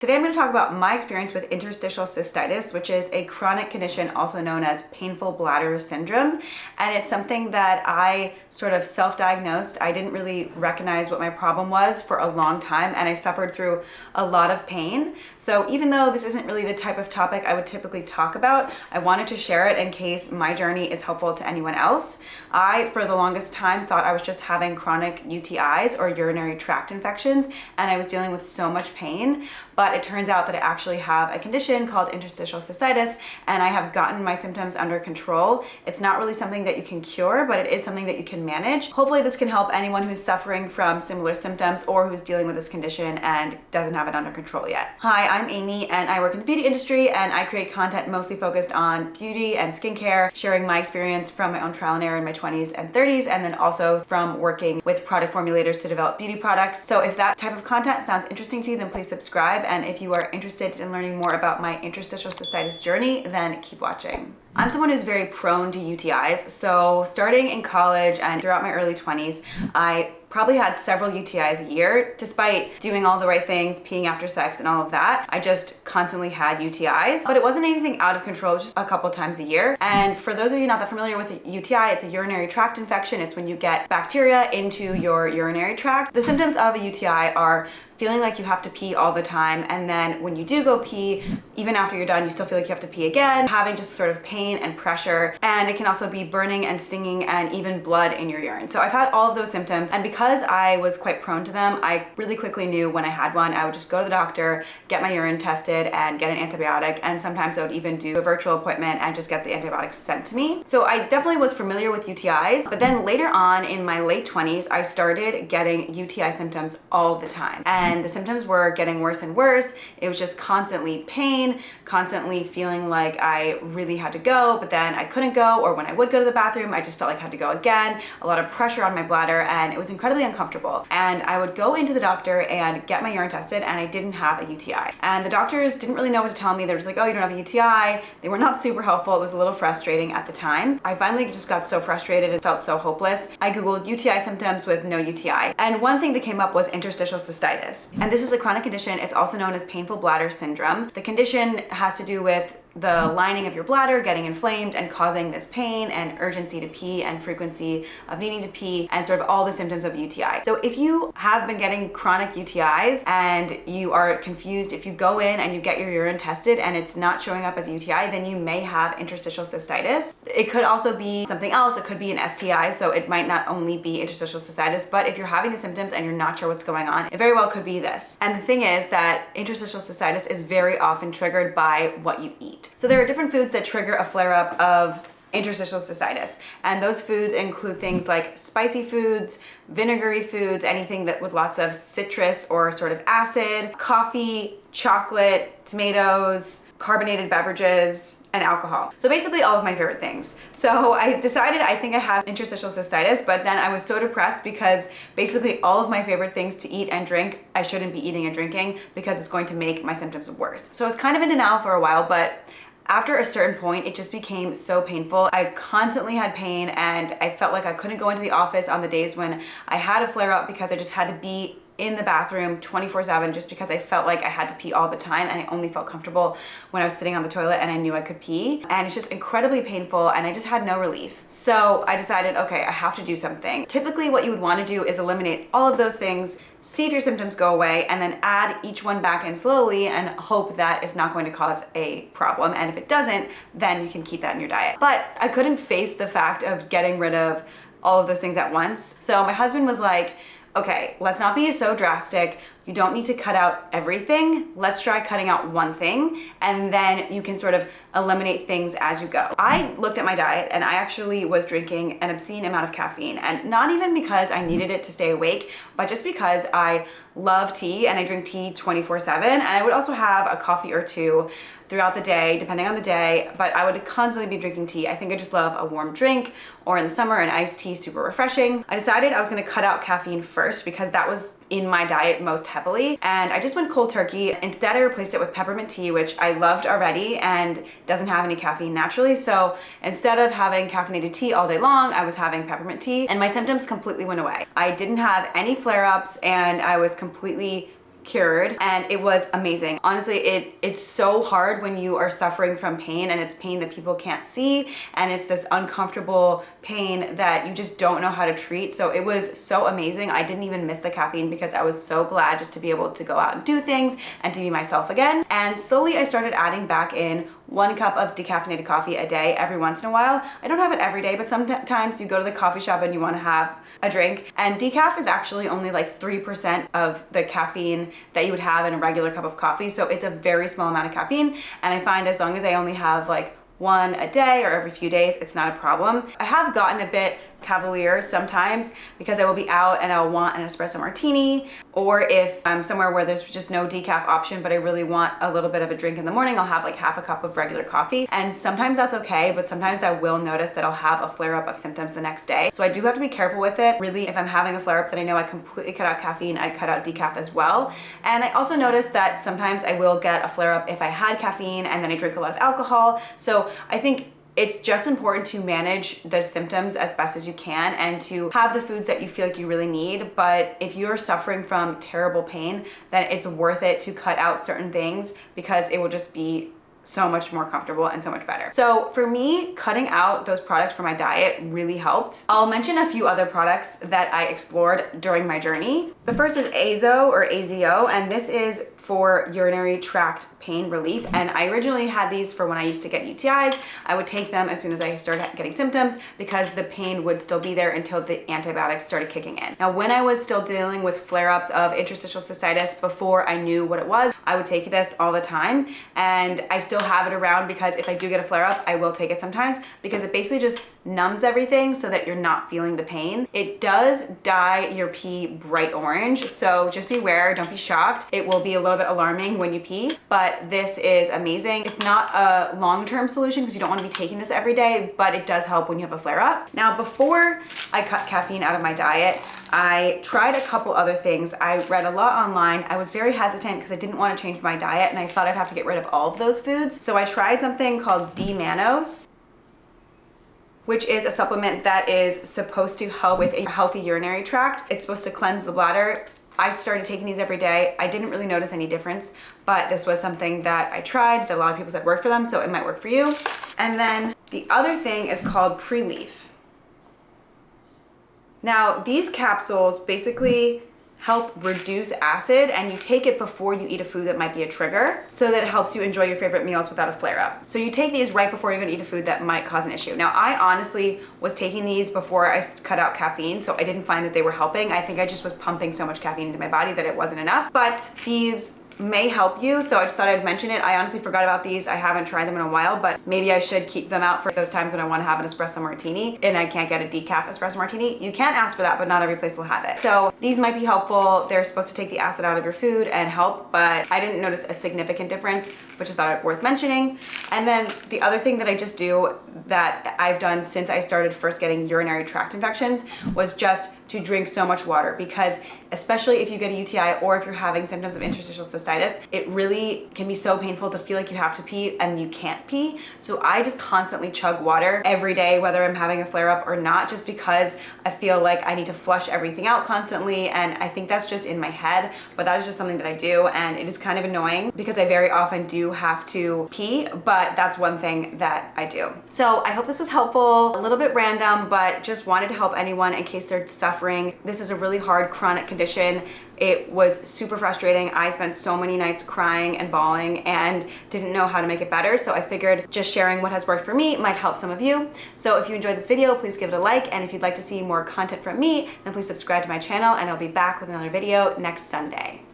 Today I'm going to talk about my experience with interstitial cystitis, which is a chronic condition also known as painful bladder syndrome. And it's something that I sort of self-diagnosed. I didn't really recognize what my problem was for a long time, and I suffered through a lot of pain. So even though this isn't really the type of topic I would typically talk about, I wanted to share it in case my journey is helpful to anyone else. I, for the longest time, thought I was just having chronic UTIs or urinary tract infections, and I was dealing with so much pain. But it turns out that I actually have a condition called interstitial cystitis, and I have gotten my symptoms under control. It's not really something that you can cure, but it is something that you can manage. Hopefully this can help anyone who's suffering from similar symptoms or who's dealing with this condition and doesn't have it under control yet. Hi, I'm Amy, and I work in the beauty industry, and I create content mostly focused on beauty and skincare, sharing my experience from my own trial and error in my 20s and 30s, and then also from working with product formulators to develop beauty products. So if that type of content sounds interesting to you, then please subscribe. And if you are interested in learning more about my interstitial cystitis journey, then keep watching. I'm someone who's very prone to UTIs. So starting in college and throughout my early 20s, I probably had several UTIs a year. Despite doing all the right things, peeing after sex and all of that, I just constantly had UTIs. But it wasn't anything out of control, just a couple times a year. And for those of you not that familiar with a UTI, it's a urinary tract infection. It's when you get bacteria into your urinary tract. The symptoms of a UTI are feeling like you have to pee all the time, and then when you do go pee, even after you're done, you still feel like you have to pee again, having just sort of pain and pressure, and it can also be burning and stinging and even blood in your urine. So I've had all of those symptoms, and because I was quite prone to them, I really quickly knew when I had one, I would just go to the doctor, get my urine tested, and get an antibiotic, and sometimes I would even do a virtual appointment and just get the antibiotics sent to me. So I definitely was familiar with UTIs, but then later on in my late 20s, I started getting UTI symptoms all the time. And the symptoms were getting worse and worse. It was just constantly pain, constantly feeling like I really had to go, but then I couldn't go, or when I would go to the bathroom, I just felt like I had to go again, a lot of pressure on my bladder, and it was incredibly uncomfortable. And I would go into the doctor and get my urine tested, and I didn't have a UTI. And the doctors didn't really know what to tell me. They were just like, oh, you don't have a UTI. They were not super helpful. It was a little frustrating at the time. I finally just got so frustrated and felt so hopeless. I Googled UTI symptoms with no UTI. And one thing that came up was interstitial cystitis. And this is a chronic condition. It's also known as painful bladder syndrome. The condition has to do with the lining of your bladder getting inflamed and causing this pain and urgency to pee and frequency of needing to pee and sort of all the symptoms of UTI. So if you have been getting chronic UTIs and you are confused, if you go in and you get your urine tested and it's not showing up as a UTI, then you may have interstitial cystitis. It could also be something else. It could be an STI, so it might not only be interstitial cystitis, but if you're having the symptoms and you're not sure what's going on, it very well could be this. And the thing is that interstitial cystitis is very often triggered by what you eat. So there are different foods that trigger a flare-up of interstitial cystitis, and those foods include things like spicy foods, vinegary foods, anything that with lots of citrus or sort of acid, coffee, chocolate, tomatoes, carbonated beverages, and alcohol. So basically all of my favorite things. So I decided I think I have interstitial cystitis, but then I was so depressed because basically all of my favorite things to eat and drink, I shouldn't be eating and drinking because it's going to make my symptoms worse. So I was kind of in denial for a while, but after a certain point, it just became so painful. I constantly had pain, and I felt like I couldn't go into the office on the days when I had a flare-up because I just had to be in the bathroom 24/7 just because I felt like I had to pee all the time, and I only felt comfortable when I was sitting on the toilet and I knew I could pee. And it's just incredibly painful, and I just had no relief. So I decided, okay, I have to do something. Typically what you would want to do is eliminate all of those things, see if your symptoms go away, and then add each one back in slowly and hope that it's not going to cause a problem. And if it doesn't, then you can keep that in your diet. But I couldn't face the fact of getting rid of all of those things at once. So my husband was like, okay, let's not be so drastic. You don't need to cut out everything. Let's try cutting out one thing, and then you can sort of eliminate things as you go. I looked at my diet, and I actually was drinking an obscene amount of caffeine, and not even because I needed it to stay awake, but just because I love tea and I drink tea 24/7, and I would also have a coffee or two throughout the day, depending on the day, but I would constantly be drinking tea. I think I just love a warm drink, or in the summer, an iced tea, super refreshing. I decided I was gonna cut out caffeine first because that was in my diet most heavily, and I just went cold turkey. Instead, I replaced it with peppermint tea, which I loved already and doesn't have any caffeine naturally. So instead of having caffeinated tea all day long, I was having peppermint tea, and my symptoms completely went away. I didn't have any flare-ups, and I was completely cured, and it was amazing. Honestly, it's so hard when you are suffering from pain, and it's pain that people can't see, and it's this uncomfortable pain that you just don't know how to treat. So it was so amazing. I didn't even miss the caffeine because I was so glad just to be able to go out and do things and to be myself again. And slowly I started adding back in 1 cup of decaffeinated coffee a day every once in a while. I don't have it every day, but sometimes you go to the coffee shop and you want to have a drink. And decaf is actually only like 3% of the caffeine that you would have in a regular cup of coffee. So it's a very small amount of caffeine. And I find as long as I only have like 1 a day or every few days, it's not a problem. I have gotten a bit cavalier sometimes because I will be out and I'll want an espresso martini, or if I'm somewhere where there's just no decaf option but I really want a little bit of a drink in the morning, I'll have like half a cup of regular coffee. And sometimes that's okay, but sometimes I will notice that I'll have a flare-up of symptoms the next day. So I do have to be careful with it. Really, if I'm having a flare-up that I know I completely cut out caffeine, I cut out decaf as well. And I also notice that sometimes I will get a flare-up if I had caffeine and then I drink a lot of alcohol. So I think it's just important to manage the symptoms as best as you can and to have the foods that you feel like you really need. But if you're suffering from terrible pain, then it's worth it to cut out certain things because it will just be so much more comfortable and so much better. So for me, cutting out those products from my diet really helped. I'll mention a few other products that I explored during my journey. The first is AZO, and this is for urinary tract pain relief. And I originally had these for when I used to get UTIs. I would take them as soon as I started getting symptoms because the pain would still be there until the antibiotics started kicking in. Now, when I was still dealing with flare-ups of interstitial cystitis before I knew what it was, I would take this all the time. And I still have it around because if I do get a flare-up, I will take it sometimes because it basically just numbs everything so that you're not feeling the pain. It does dye your pee bright orange, so just beware, don't be shocked. It will be a little bit alarming when you pee, but this is amazing. It's not a long-term solution because you don't want to be taking this every day, but it does help when you have a flare-up. Now, before I cut caffeine out of my diet, I tried a couple other things. I read a lot online. I was very hesitant because I didn't want to change my diet and I thought I'd have to get rid of all of those foods. So I tried something called D-Mannose, which is a supplement that is supposed to help with a healthy urinary tract. It's supposed to cleanse the bladder. I started taking these every day. I didn't really notice any difference, but this was something that I tried that a lot of people said worked for them, so it might work for you. And then the other thing is called Prelief. Now, these capsules basically help reduce acid, and you take it before you eat a food that might be a trigger so that it helps you enjoy your favorite meals without a flare-up. So you take these right before you're gonna eat a food that might cause an issue. Now, I honestly was taking these before I cut out caffeine, so I didn't find that they were helping. I think I just was pumping so much caffeine into my body that it wasn't enough, but these may help you, so I just thought I'd mention it. I honestly forgot about these. I haven't tried them in a while, but maybe I should keep them out for those times when I want to have an espresso martini and I can't get a decaf espresso martini. You can ask for that, but not every place will have it. So these might be helpful. They're supposed to take the acid out of your food and help, but I didn't notice a significant difference, which is thought it worth mentioning. And then the other thing that I just do that I've done since I started first getting urinary tract infections was just to drink so much water, because especially if you get a UTI or if you're having symptoms of interstitial cystitis, it really can be so painful to feel like you have to pee and you can't pee. So I just constantly chug water every day, whether I'm having a flare-up or not, just because I feel like I need to flush everything out constantly. And I think that's just in my head, but that is just something that I do. And it is kind of annoying because I very often do have to pee, but that's one thing that I do. So I hope this was helpful, a little bit random, but just wanted to help anyone in case they're suffering. This is a really hard chronic condition. It was super frustrating. I spent so many nights crying and bawling and didn't know how to make it better. So I figured just sharing what has worked for me might help some of you. So if you enjoyed this video, please give it a like. And if you'd like to see more content from me, then please subscribe to my channel and I'll be back with another video next Sunday.